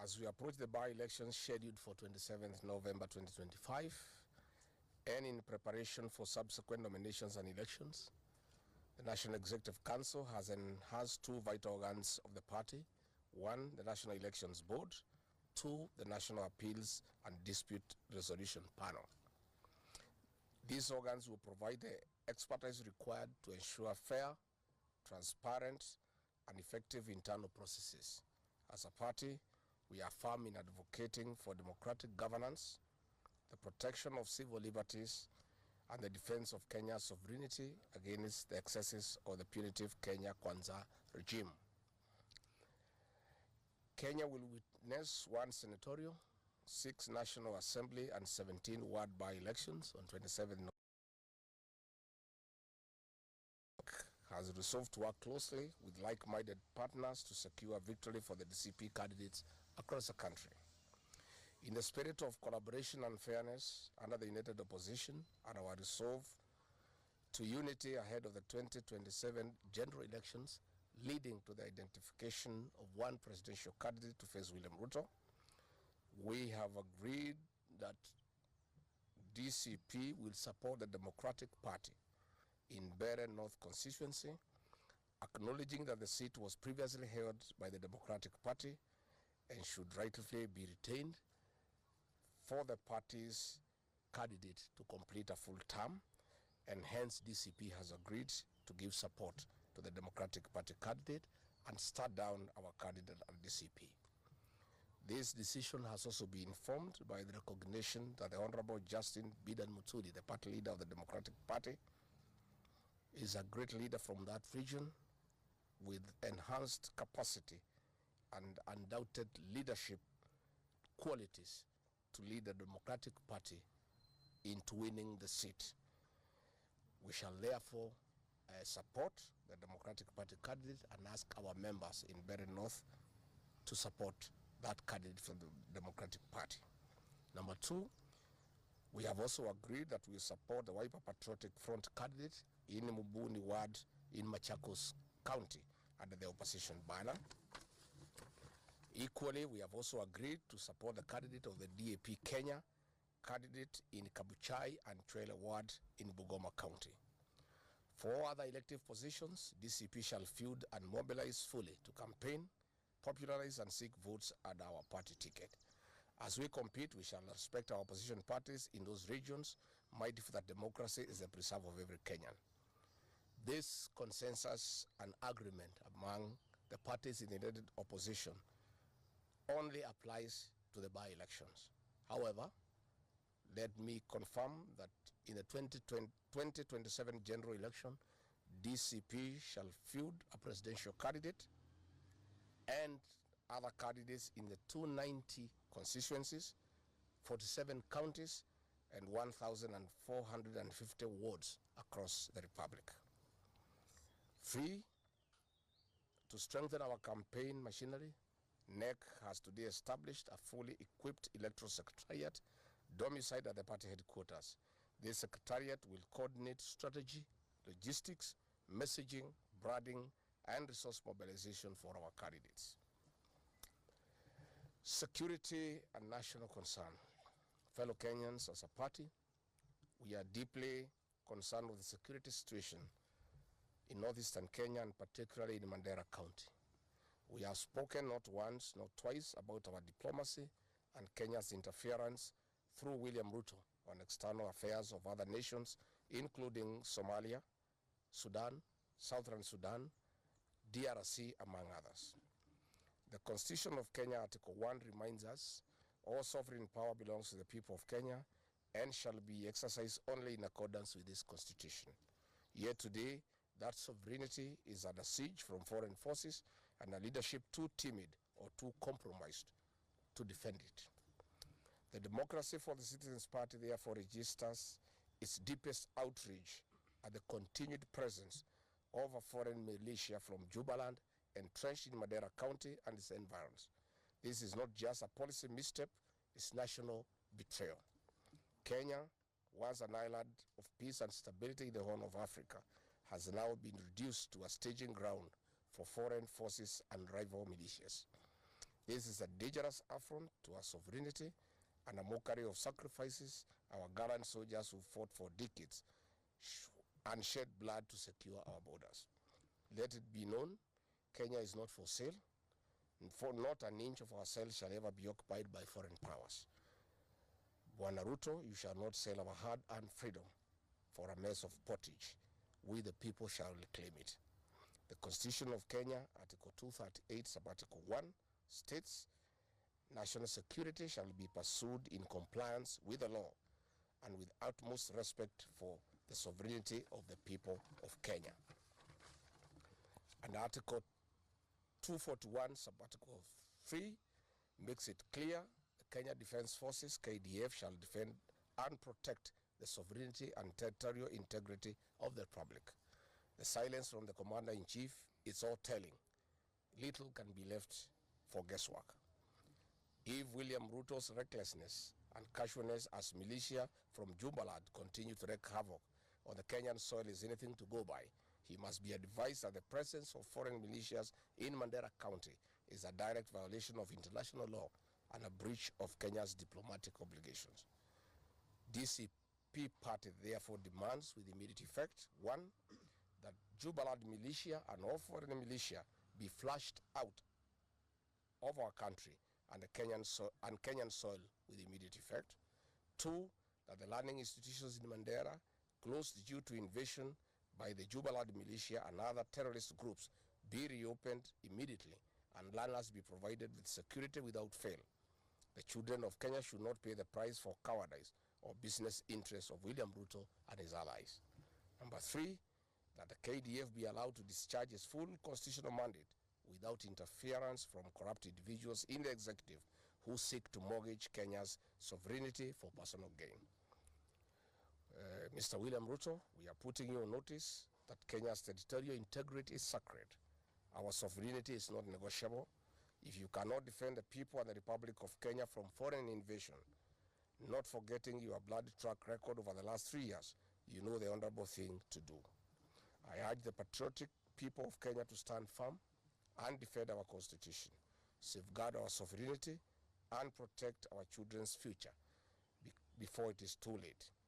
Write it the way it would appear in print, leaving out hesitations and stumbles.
As we approach the by-elections scheduled for 27th November 2025, and in preparation for subsequent nominations and elections, the National Executive Council has enhanced two vital organs of the party. One, the National Elections Board. Two, the National Appeals and Dispute Resolution Panel. These organs will provide the expertise required to ensure fair, transparent, and effective internal processes. As a party, we are firm in advocating for democratic governance, the protection of civil liberties, and the defense of Kenya's sovereignty against the excesses of the punitive Kenya Kwanza regime. Kenya will witness 1 senatorial, 6 National Assembly, and 17 ward by-elections on 27 November. Has resolved to work closely with like-minded partners to secure victory for the DCP candidates across the country. In the spirit of collaboration and fairness under the united opposition and our resolve to unity ahead of the 2027 general elections, leading to the identification of one presidential candidate to face William Ruto, we have agreed that DCP will support the Democratic Party in Bere North constituency, acknowledging that the seat was previously held by the Democratic Party and should rightfully be retained for the party's candidate to complete a full term, and hence DCP has agreed to give support to the Democratic Party candidate and start down our candidate at DCP. This decision has also been informed by the recognition that the Honorable Justin Bidan Muturi, the party leader of the Democratic Party, is a great leader from that region with enhanced capacity and undoubted leadership qualities to lead the Democratic Party into winning the seat. We shall therefore support the Democratic Party candidate and ask our members in Bere North to support that candidate from the Democratic Party. Number two, we have also agreed that we support the Wiper Patriotic Front candidate in Mubuni Ward in Machakos County under the opposition banner. Equally, we have also agreed to support the candidate of the DAP Kenya candidate in Kabuchai and Chwele Ward in Bungoma County. For all other elective positions, DCP shall field and mobilize fully to campaign, popularize and seek votes at our party ticket. As we compete, we shall respect our opposition parties in those regions, mindful that democracy is the preserve of every Kenyan. This consensus and agreement among the parties in the united opposition only applies to the by-elections. However, let me confirm that in the 2027 general election, DCP shall field a presidential candidate and other candidates in the 290 constituencies, 47 counties, and 1,450 wards across the Republic. Three, to strengthen our campaign machinery, NEC has today established a fully equipped electoral secretariat domiciled at the party headquarters. This secretariat will coordinate strategy, logistics, messaging, branding, and resource mobilization for our candidates. Security and national concern. Fellow Kenyans, as a party, we are deeply concerned with the security situation in northeastern Kenya and particularly in Mandera County. We have spoken not once, not twice about our diplomacy and Kenya's interference through William Ruto on external affairs of other nations, including Somalia, Sudan, Southern Sudan, DRC, among others. The Constitution of Kenya, Article 1, reminds us all sovereign power belongs to the people of Kenya and shall be exercised only in accordance with this Constitution. Yet today, that sovereignty is under siege from foreign forces and a leadership too timid or too compromised to defend it. The Democracy for the Citizens Party therefore registers its deepest outrage at the continued presence of a foreign militia from Jubaland entrenched in Mandera County and its environs. This is not just a policy misstep, it's national betrayal. Kenya, once an island of peace and stability in the Horn of Africa, has now been reduced to a staging ground for foreign forces and rival militias. This is a dangerous affront to our sovereignty and a mockery of sacrifices our gallant soldiers who fought for decades and shed blood to secure our borders. Let it be known, Kenya is not for sale, and for not an inch of our soil shall ever be occupied by foreign powers. Bwana Ruto, you shall not sell our hard-earned freedom for a mess of pottage. We the people shall reclaim it. The Constitution of Kenya, Article 238, Sub-Article 1, states, national security shall be pursued in compliance with the law and with utmost respect for the sovereignty of the people of Kenya. And Article 241, Sub-Article 3, makes it clear the Kenya Defense Forces, KDF, shall defend and protect the sovereignty and territorial integrity of the Republic. The silence from the Commander-in-Chief is all telling. Little can be left for guesswork. If William Ruto's recklessness and casualness as militia from Jubaland continue to wreak havoc on the Kenyan soil is anything to go by, he must be advised that the presence of foreign militias in Mandera County is a direct violation of international law and a breach of Kenya's diplomatic obligations. DCP Party therefore demands with immediate effect, 1, that Jubaland militia and all foreign militia be flushed out of our country and the Kenyan soil with immediate effect. 2, that the learning institutions in Mandera closed due to invasion by the Jubaland militia and other terrorist groups be reopened immediately and learners be provided with security without fail. The children of Kenya should not pay the price for cowardice or business interests of William Ruto and his allies. Number 3, that the KDF be allowed to discharge its full constitutional mandate without interference from corrupt individuals in the executive who seek to mortgage Kenya's sovereignty for personal gain. Mr. William Ruto, we are putting you on notice that Kenya's territorial integrity is sacred. Our sovereignty is not negotiable. If you cannot defend the people and the Republic of Kenya from foreign invasion, not forgetting your bloody track record over the last 3 years, you know the honorable thing to do. I urge the patriotic people of Kenya to stand firm and defend our Constitution, safeguard our sovereignty, and protect our children's future before it is too late.